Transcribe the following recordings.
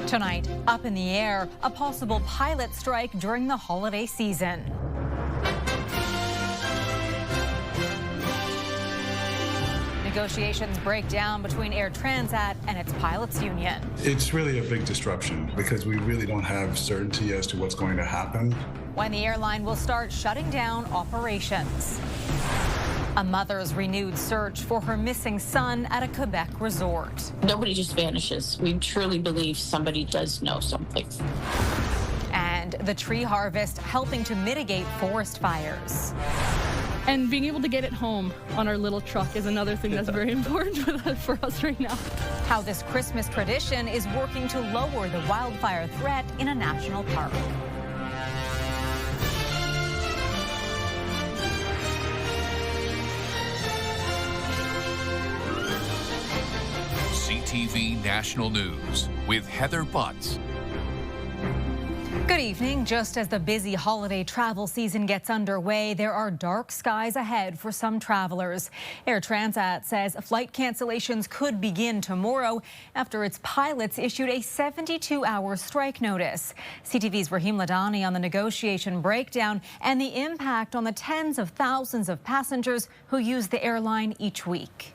Tonight, up in the air, a possible pilot strike during the holiday season. Negotiations break down between Air Transat and its pilots union. It's really a big disruption because we really don't have certainty as to what's going to happen. When the airline will start shutting down operations. A mother's renewed search for her missing son at a Quebec resort. Nobody just vanishes. We truly believe somebody does know something. And the tree harvest helping to mitigate forest fires. And being able to get it home on our little truck is another thing that's very important for us right now. How this Christmas tradition is working to lower the wildfire threat in a national park. CTV National News with Heather Butts. Good evening. Just as the busy holiday travel season gets underway, there are dark skies ahead for some travelers. Air Transat says flight cancellations could begin tomorrow after its pilots issued a 72-hour strike notice. CTV's Rahim Ladani on the negotiation breakdown and the impact on the tens of thousands of passengers who use the airline each week.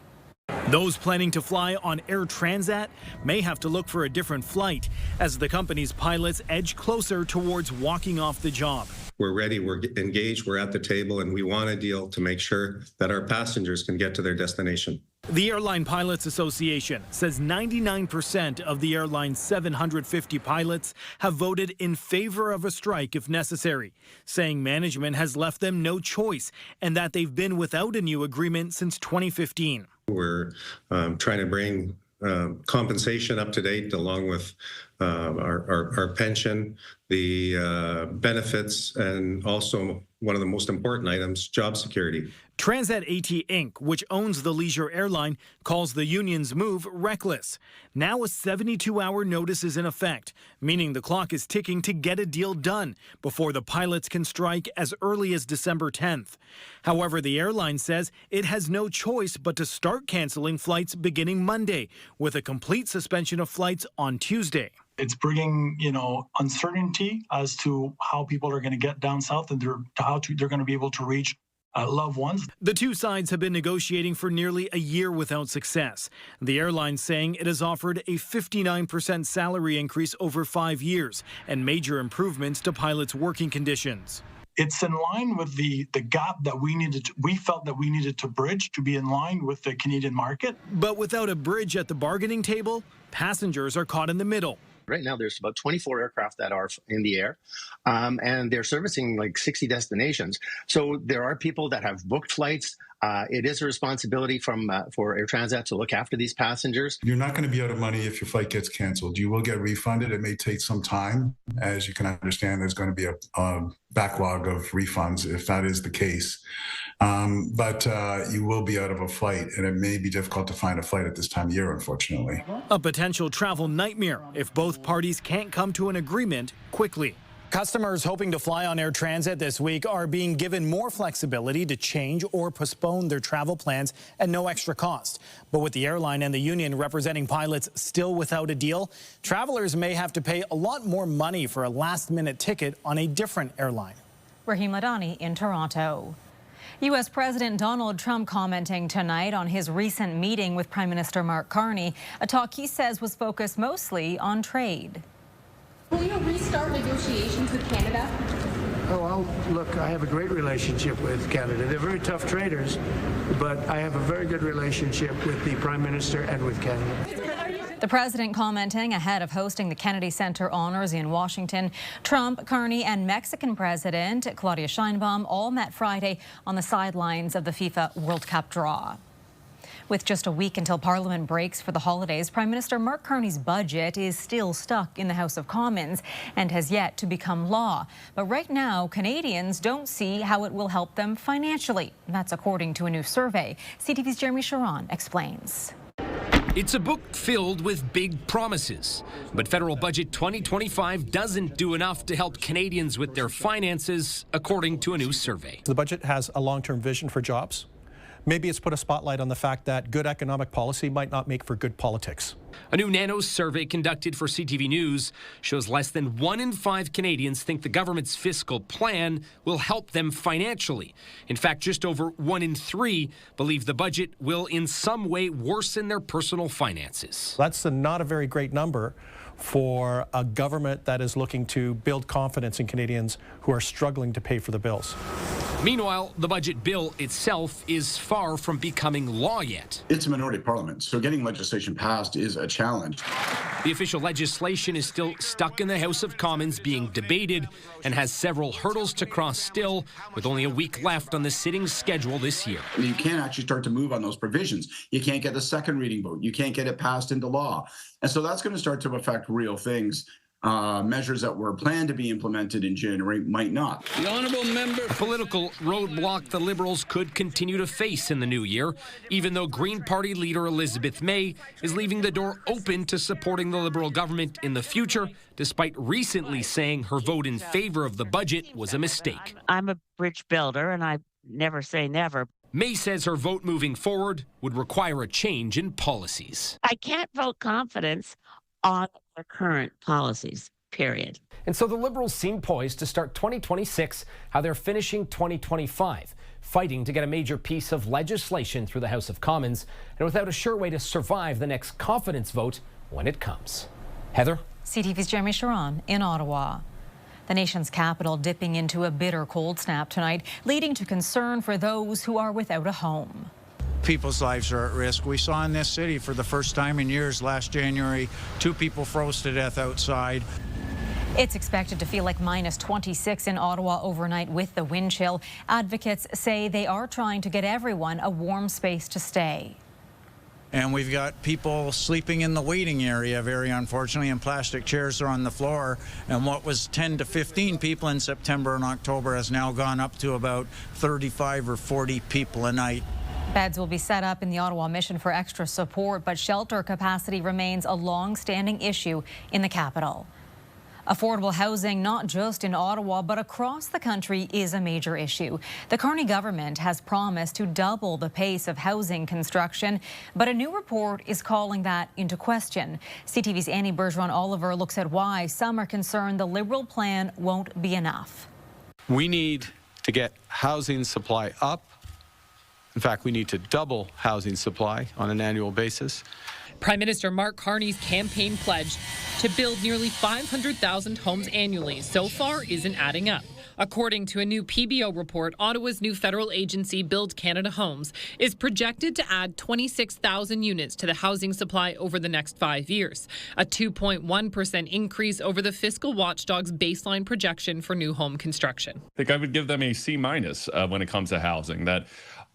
Those planning to fly on Air Transat may have to look for a different flight as the company's pilots edge closer towards walking off the job. We're ready, we're engaged, we're at the table, and we want a deal to make sure that our passengers can get to their destination. The Airline Pilots Association says 99% of the airline's 750 pilots have voted in favor of a strike if necessary, saying management has left them no choice and that they've been without a new agreement since 2015. We're trying to bring compensation up to date along with our pension, the benefits, and also one of the most important items, job security. Transat AT Inc., which owns the leisure airline, calls the union's move reckless. Now a 72-hour notice is in effect, meaning the clock is ticking to get a deal done before the pilots can strike as early as December 10th. However, the airline says it has no choice but to start canceling flights beginning Monday, with a complete suspension of flights on Tuesday. It's bringing, uncertainty as to how people are going to get down south and how they're going to be able to reach loved ones. The two sides have been negotiating for nearly a year without success. The airline saying it has offered a 59% salary increase over 5 years and major improvements to pilots' working conditions. It's in line with the gap that we felt that we needed to bridge to be in line with the Canadian market. But without a bridge at the bargaining table, passengers are caught in the middle. Right now, there's about 24 aircraft that are in the air, and they're servicing like 60 destinations. So there are people that have booked flights. It is a responsibility for Air Transat to look after these passengers. You're not going to be out of money if your flight gets canceled. You will get refunded. It may take some time. As you can understand, there's going to be a backlog of refunds if that is the case. But you will be out of a flight, and it may be difficult to find a flight at this time of year, unfortunately. A potential travel nightmare if both parties can't come to an agreement quickly. Customers hoping to fly on Air Transat this week are being given more flexibility to change or postpone their travel plans at no extra cost. But with the airline and the union representing pilots still without a deal, travelers may have to pay a lot more money for a last-minute ticket on a different airline. Rahim Ladani in Toronto. U.S. President Donald Trump commenting tonight on his recent meeting with Prime Minister Mark Carney, a talk he says was focused mostly on trade. Will you restart negotiations with Canada? Oh, well, look, I have a great relationship with Canada. They're very tough traders, but I have a very good relationship with the Prime Minister and with Canada. The president commenting ahead of hosting the Kennedy Center Honors in Washington. Trump, Carney, and Mexican President Claudia Sheinbaum all met Friday on the sidelines of the FIFA World Cup draw. With just a week until Parliament breaks for the holidays, Prime Minister Mark Carney's budget is still stuck in the House of Commons and has yet to become law. But right now, Canadians don't see how it will help them financially. That's according to a new survey. CTV's Jeremy Sharon explains. It's a book filled with big promises, but Federal Budget 2025 doesn't do enough to help Canadians with their finances, according to a new survey. The budget has a long-term vision for jobs. Maybe it's put a spotlight on the fact that good economic policy might not make for good politics. A new Nanos survey conducted for CTV News shows less than 1 in 5 Canadians think the government's fiscal plan will help them financially. In fact, just over 1 in 3 believe the budget will in some way worsen their personal finances. That's not a very great number for a government that is looking to build confidence in Canadians who are struggling to pay for the bills. Meanwhile, the budget bill itself is far from becoming law yet. It's a minority parliament, so getting legislation passed is a challenge. The official legislation is still stuck in the House of Commons being debated and has several hurdles to cross still, with only a week left on the sitting schedule this year. You can't actually start to move on those provisions. You can't get the second reading vote. You can't get it passed into law. And so that's going to start to affect real things. Measures that were planned to be implemented in January might not. The honourable member. A political roadblock the Liberals could continue to face in the new year, even though Green Party leader Elizabeth May is leaving the door open to supporting the Liberal government in the future, despite recently saying her vote in favour of the budget was a mistake. I'm a bridge builder, and I never say never. May says her vote moving forward would require a change in policies. I can't vote confidence on the current policies, period. And so the Liberals seem poised to start 2026 how they're finishing 2025, fighting to get a major piece of legislation through the House of Commons and without a sure way to survive the next confidence vote when it comes. Heather? CTV's Jeremy Sharon in Ottawa. The nation's capital dipping into a bitter cold snap tonight, leading to concern for those who are without a home. People's lives are at risk. We saw in this city for the first time in years last January, 2 people froze to death outside. It's expected to feel like minus 26 in Ottawa overnight with the wind chill. Advocates say they are trying to get everyone a warm space to stay. And we've got people sleeping in the waiting area, very unfortunately, and plastic chairs are on the floor. And what was 10 to 15 people in September and October has now gone up to about 35 or 40 people a night. Beds will be set up in the Ottawa Mission for extra support, but shelter capacity remains a long-standing issue in the capital. Affordable housing, not just in Ottawa, but across the country, is a major issue. The Carney government has promised to double the pace of housing construction, but a new report is calling that into question. CTV's Annie Bergeron-Oliver looks at why some are concerned the Liberal plan won't be enough. We need to get housing supply up. In fact, we need to double housing supply on an annual basis. Prime Minister Mark Carney's campaign pledge to build nearly 500,000 homes annually so far isn't adding up. According to a new PBO report, Ottawa's new federal agency, Build Canada Homes, is projected to add 26,000 units to the housing supply over the next 5 years, a 2.1% increase over the fiscal watchdog's baseline projection for new home construction. I think I would give them a C- when it comes to housing. That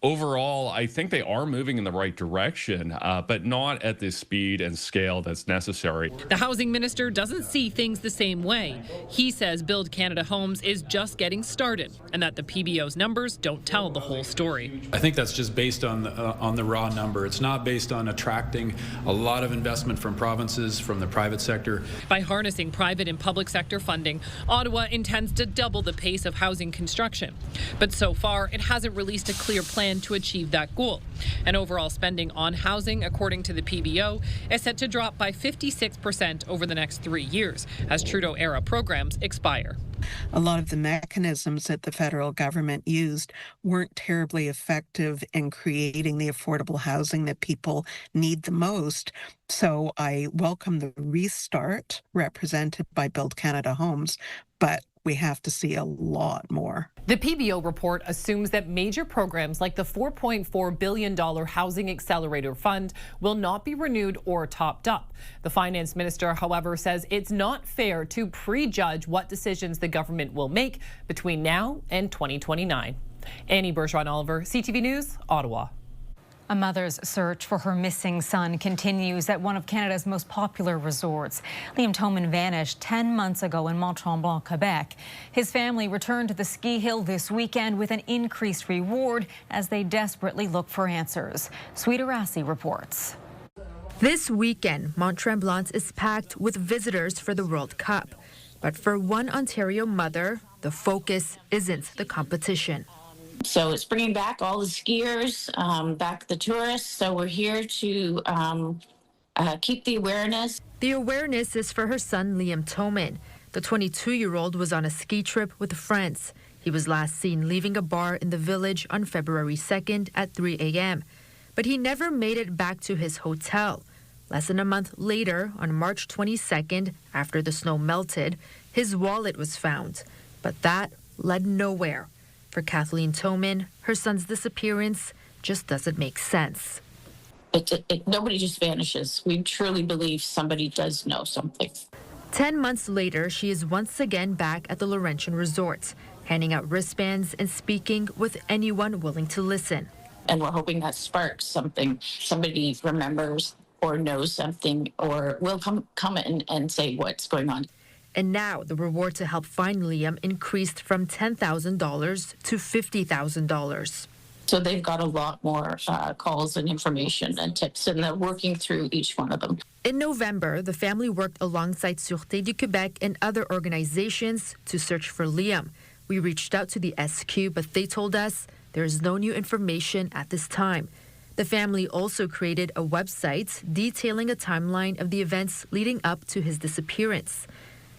overall, I think they are moving in the right direction, but not at the speed and scale that's necessary. The housing minister doesn't see things the same way. He says Build Canada Homes is just getting started and that the PBO's numbers don't tell the whole story. I think that's just based on the raw number. It's not based on attracting a lot of investment from provinces, from the private sector. By harnessing private and public sector funding, Ottawa intends to double the pace of housing construction. But so far, it hasn't released a clear plan to achieve that goal. And overall spending on housing, according to the PBO, is set to drop by 56% over the next 3 years as Trudeau-era programs expire. A lot of the mechanisms that the federal government used weren't terribly effective in creating the affordable housing that people need the most. So I welcome the restart represented by Build Canada Homes, but we have to see a lot more. The PBO report assumes that major programs like the $4.4 billion Housing Accelerator Fund will not be renewed or topped up. The finance minister, however, says it's not fair to prejudge what decisions the government will make between now and 2029. Annie Bergeron-Oliver, CTV News, Ottawa. A mother's search for her missing son continues at one of Canada's most popular resorts. Liam Toman vanished 10 months ago in Mont-Tremblant, Quebec. His family returned to the ski hill this weekend with an increased reward as they desperately look for answers. Sweet Arasi reports. This weekend, Mont-Tremblant is packed with visitors for the World Cup. But for one Ontario mother, the focus isn't the competition. So it's bringing back all the skiers, back the tourists. So we're here to keep the awareness. The awareness is for her son, Liam Toman. The 22-year-old was on a ski trip with friends. He was last seen leaving a bar in the village on February 2nd at 3 a.m. But he never made it back to his hotel. Less than a month later, on March 22nd, after the snow melted, his wallet was found. But that led nowhere. For Kathleen Toman, her son's disappearance just doesn't make sense. Nobody just vanishes. We truly believe somebody does know something. 10 months later, she is once again back at the Laurentian Resort, handing out wristbands and speaking with anyone willing to listen. And we're hoping that sparks something. Somebody remembers or knows something or will come in and say what's going on. And now the reward to help find Liam increased from $10,000 to $50,000. So they've got a lot more calls and information and tips, and they're working through each one of them. In November, the family worked alongside Sûreté du Québec and other organizations to search for Liam. We reached out to the SQ, but they told us there is no new information at this time. The family also created a website detailing a timeline of the events leading up to his disappearance.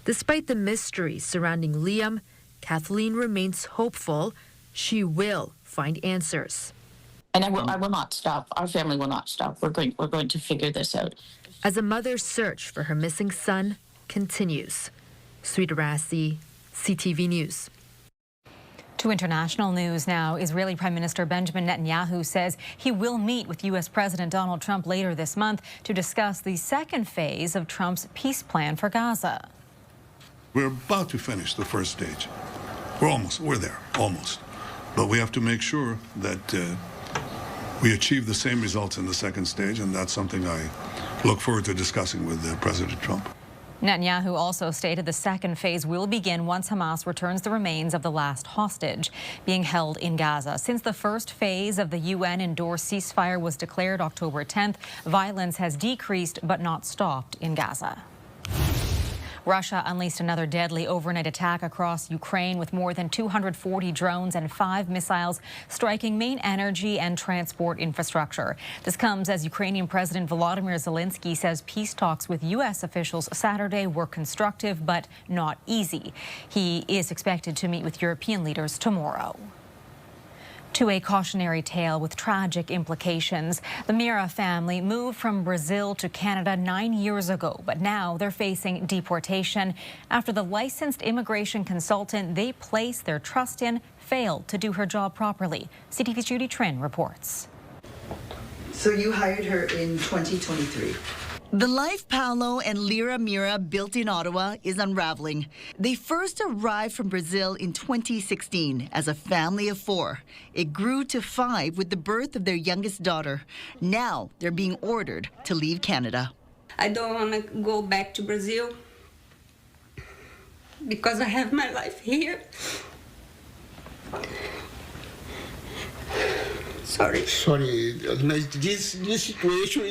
Despite the mystery surrounding Liam, Kathleen remains hopeful she will find answers. And I will not stop. Our family will not stop. We're going to figure this out. As a mother's search for her missing son continues. Sweet Rassi, CTV News. To international news now, Israeli Prime Minister Benjamin Netanyahu says he will meet with U.S. President Donald Trump later this month to discuss the second phase of Trump's peace plan for Gaza. We're about to finish the first stage. We're there, almost. But we have to make sure that we achieve the same results in the second stage, and that's something I look forward to discussing with President Trump. Netanyahu also stated the second phase will begin once Hamas returns the remains of the last hostage being held in Gaza. Since the first phase of the UN-endorsed ceasefire was declared October 10th, violence has decreased but not stopped in Gaza. Russia unleashed another deadly overnight attack across Ukraine with more than 240 drones and 5 missiles striking main energy and transport infrastructure. This comes as Ukrainian President Volodymyr Zelensky says peace talks with U.S. officials Saturday were constructive but not easy. He is expected to meet with European leaders tomorrow. To a cautionary tale with tragic implications. The Mira family moved from Brazil to Canada 9 years ago, but now they're facing deportation after the licensed immigration consultant they placed their trust in failed to do her job properly. CTV's Judy Trin reports. So you hired her in 2023. The life Paolo and Lyra Mira built in Ottawa is unraveling. They first arrived from Brazil in 2016 as a family of 4. It grew to 5 with the birth of their youngest daughter. Now they're being ordered to leave Canada. I don't want to go back to Brazil because I have my life here. Sorry, this situation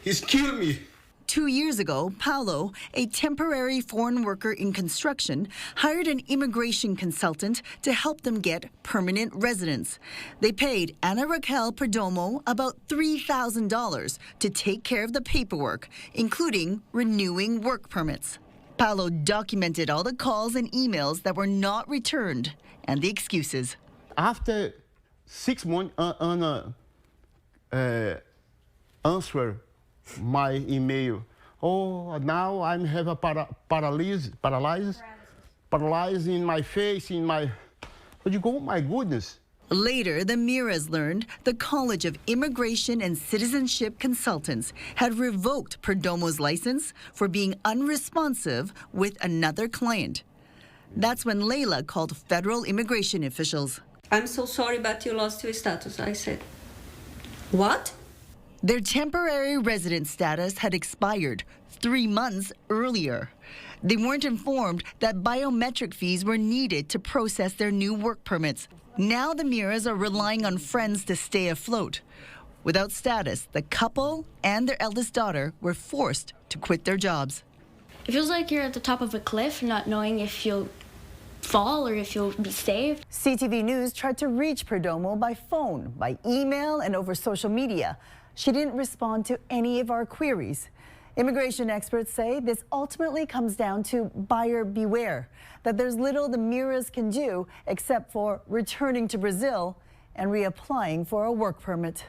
is killing me. 2 years ago, Paolo, a temporary foreign worker in construction, hired an immigration consultant to help them get permanent residence. They paid Ana Raquel Perdomo about $3,000 to take care of the paperwork, including renewing work permits. Paolo documented all the calls and emails that were not returned and the excuses. After 6 months, Ana answered my email. Oh, now I have a paralysis in my face, in my. But you go, oh my goodness. Later, the Miras learned the College of Immigration and Citizenship Consultants had revoked Perdomo's license for being unresponsive with another client. That's when Leila called federal immigration officials. I'm so sorry, but you lost your status, I said. What? Their temporary resident status had expired 3 months earlier. They weren't informed that biometric fees were needed to process their new work permits. Now the Miras are relying on friends to stay afloat. Without status, the couple and their eldest daughter were forced to quit their jobs. It feels like you're at the top of a cliff, not knowing if you'll fall or if you'll be saved. CTV News tried to reach Perdomo by phone, by email, and over social media. She didn't respond to any of our queries. Immigration experts say this ultimately comes down to buyer beware, that there's little the Miras can do except for returning to Brazil and reapplying for a work permit.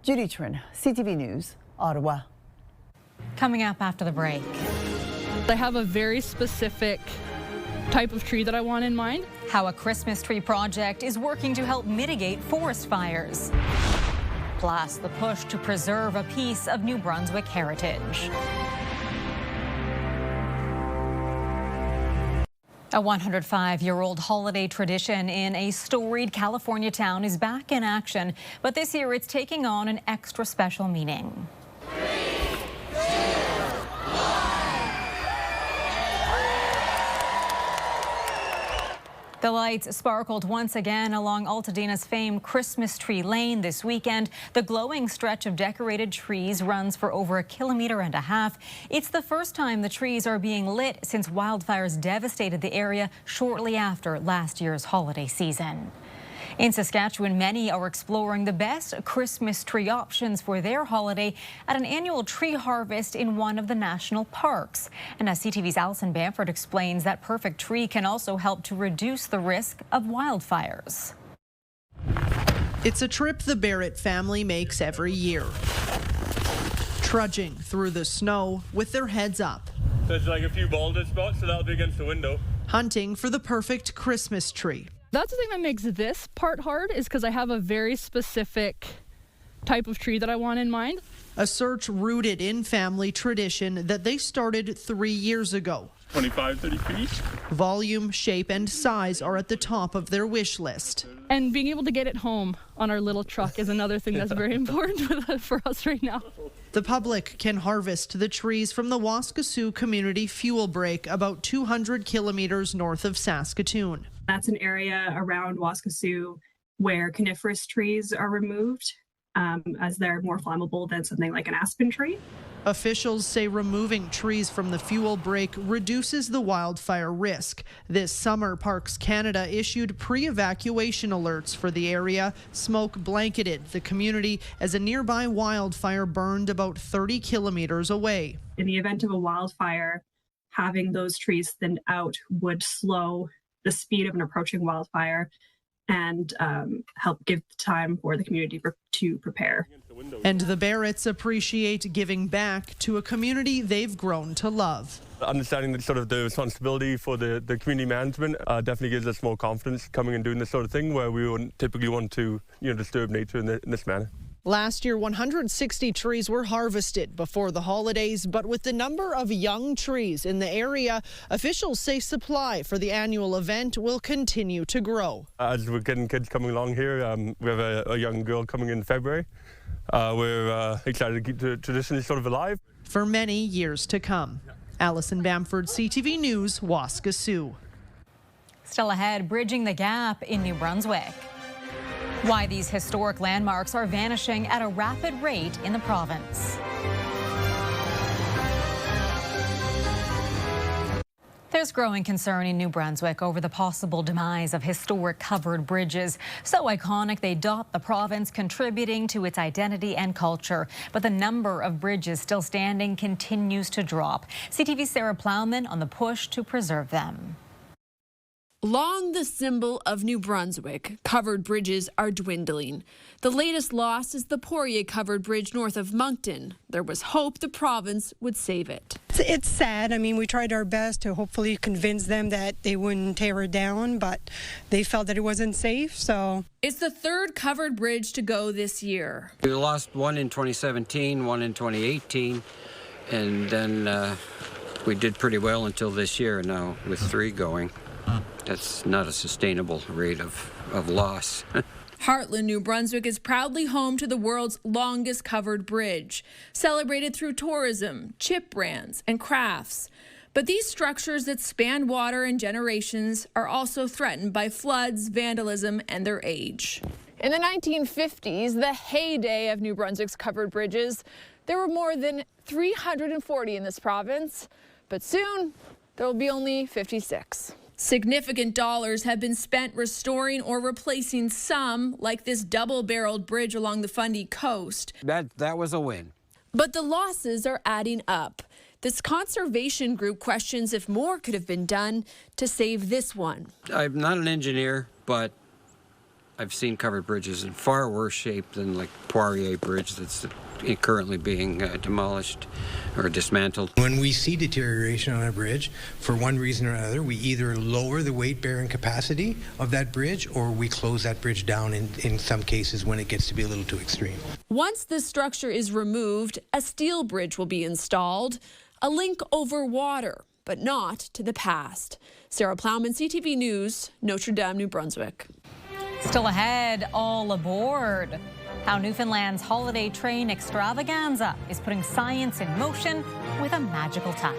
Judy Trin, CTV News, Ottawa. Coming up after the break. I have a very specific type of tree that I want in mind. How a Christmas tree project is working to help mitigate forest fires. Plus, the push to preserve a piece of New Brunswick heritage. A 105-year-old holiday tradition in a storied California town is back in action, but this year it's taking on an extra special meaning. The lights sparkled once again along Altadena's famed Christmas Tree Lane this weekend. The glowing stretch of decorated trees runs for over 1.5 kilometers. It's the first time the trees are being lit since wildfires devastated the area shortly after last year's holiday season. In Saskatchewan, many are exploring the best Christmas tree options for their holiday at an annual tree harvest in one of the national parks. And as CTV's Alison Bamford explains, that perfect tree can also help to reduce the risk of wildfires. It's a trip the Barrett family makes every year. Trudging through the snow with their heads up. There's like a few boulder spots, so that'll be against the window. Hunting for the perfect Christmas tree. That's the thing that makes this part hard, is because I have a very specific type of tree that I want in mind. A search rooted in family tradition that they started 3 years ago. 25, 30 feet. Volume, shape, and size are at the top of their wish list. And being able to get it home on our little truck is another thing that's very important for us right now. The public can harvest the trees from the Waskesiu Community Fuel Break, about 200 kilometers north of Saskatoon. That's an area around Waskesiu where coniferous trees are removed as they're more flammable than something like an aspen tree. Officials say removing trees from the fuel break reduces the wildfire risk. This summer, Parks Canada issued pre-evacuation alerts for the area. Smoke blanketed the community as a nearby wildfire burned about 30 kilometers away. In the event of a wildfire, having those trees thinned out would slow the speed of an approaching wildfire and help give time for the community to prepare. And the Barretts appreciate giving back to a community they've grown to love. Understanding the sort of the responsibility for the community management definitely gives us more confidence coming and doing this sort of thing where we wouldn't typically want to disturb nature in this manner. Last year, 160 trees were harvested before the holidays, but with the number of young trees in the area, officials say supply for the annual event will continue to grow. As we're getting kids coming along here, we have a young girl coming in February. We're excited to keep the tradition sort of alive. For many years to come. Alison Bamford, CTV News, Waskesiu. Still ahead, bridging the gap in New Brunswick. Why these historic landmarks are vanishing at a rapid rate in the province. There's growing concern in New Brunswick over the possible demise of historic covered bridges. So iconic they dot the province, contributing to its identity and culture. But the number of bridges still standing continues to drop. CTV's Sarah Plowman on the push to preserve them. Long the symbol of New Brunswick, covered bridges are dwindling. The latest loss is the Poirier-covered bridge north of Moncton. There was hope the province would save it. It's sad. I mean, we tried our best to hopefully convince them that they wouldn't tear it down, but they felt that it wasn't safe, so. It's the third covered bridge to go this year. We lost one in 2017, one in 2018, and then we did pretty well until this year now with 3 going. That's not a sustainable rate of loss. Heartland, New Brunswick is proudly home to the world's longest covered bridge, celebrated through tourism, chip brands, and crafts. But these structures that span water and generations are also threatened by floods, vandalism, and their age. In the 1950s, the heyday of New Brunswick's covered bridges, there were more than 340 in this province, but soon there will be only 56. Significant dollars have been spent restoring or replacing some, like this double-barreled bridge along the Fundy coast. That was a win. But the losses are adding up. This conservation group questions if more could have been done to save this one. I'm not an engineer, but I've seen covered bridges in far worse shape than like Poirier Bridge that's currently being demolished or dismantled. When we see deterioration on a bridge, for one reason or another, we either lower the weight-bearing capacity of that bridge or we close that bridge down in some cases when it gets to be a little too extreme. Once this structure is removed, a steel bridge will be installed, a link over water, but not to the past. Sarah Plowman, CTV News, Notre Dame, New Brunswick. Still ahead, all aboard. How Newfoundland's holiday train extravaganza is putting science in motion with a magical touch.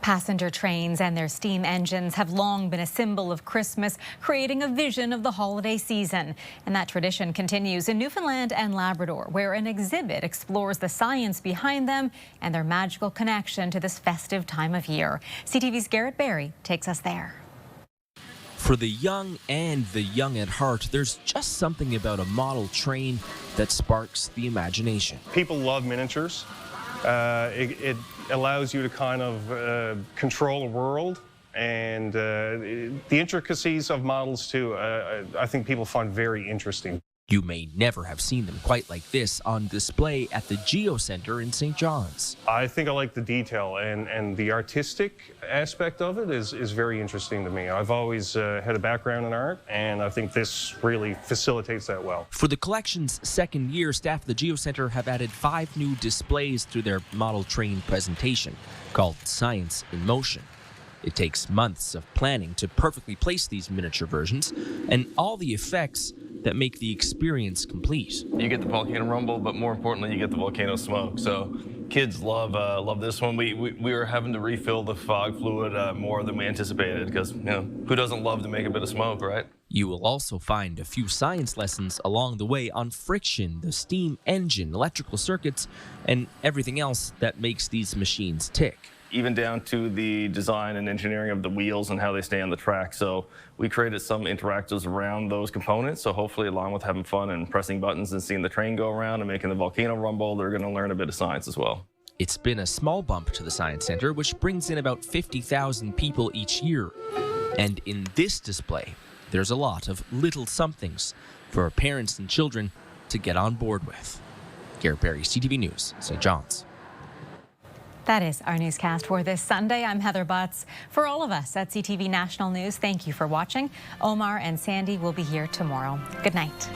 Passenger trains and their steam engines have long been a symbol of Christmas, creating a vision of the holiday season. And that tradition continues in Newfoundland and Labrador, where an exhibit explores the science behind them and their magical connection to this festive time of year. CTV's Garrett Barry takes us there. For the young and the young at heart, there's just something about a model train that sparks the imagination. People love miniatures. It allows you to kind of control a world, and the intricacies of models too, I think people find very interesting. You may never have seen them quite like this on display at the Geo Center in St. John's. I think I like the detail, and the artistic aspect of it is very interesting to me. I've always had a background in art, and I think this really facilitates that well. For the collection's second year, staff at the Geo Center have added 5 new displays through their model train presentation called Science in Motion. It takes months of planning to perfectly place these miniature versions and all the effects that make the experience complete. You get the volcano rumble, but more importantly, you get the volcano smoke. So kids love this one. We were having to refill the fog fluid more than we anticipated because, who doesn't love to make a bit of smoke, right? You will also find a few science lessons along the way on friction, the steam engine, electrical circuits, and everything else that makes these machines tick. Even down to the design and engineering of the wheels and how they stay on the track. So we created some interactives around those components. So hopefully, along with having fun and pressing buttons and seeing the train go around and making the volcano rumble, they're going to learn a bit of science as well. It's been a small bump to the Science Center, which brings in about 50,000 people each year. And in this display, there's a lot of little somethings for parents and children to get on board with. Garrett Barry, CTV News, St. John's. That is our newscast for this Sunday. I'm Heather Butts. For all of us at CTV National News, thank you for watching. Omar and Sandy will be here tomorrow. Good night.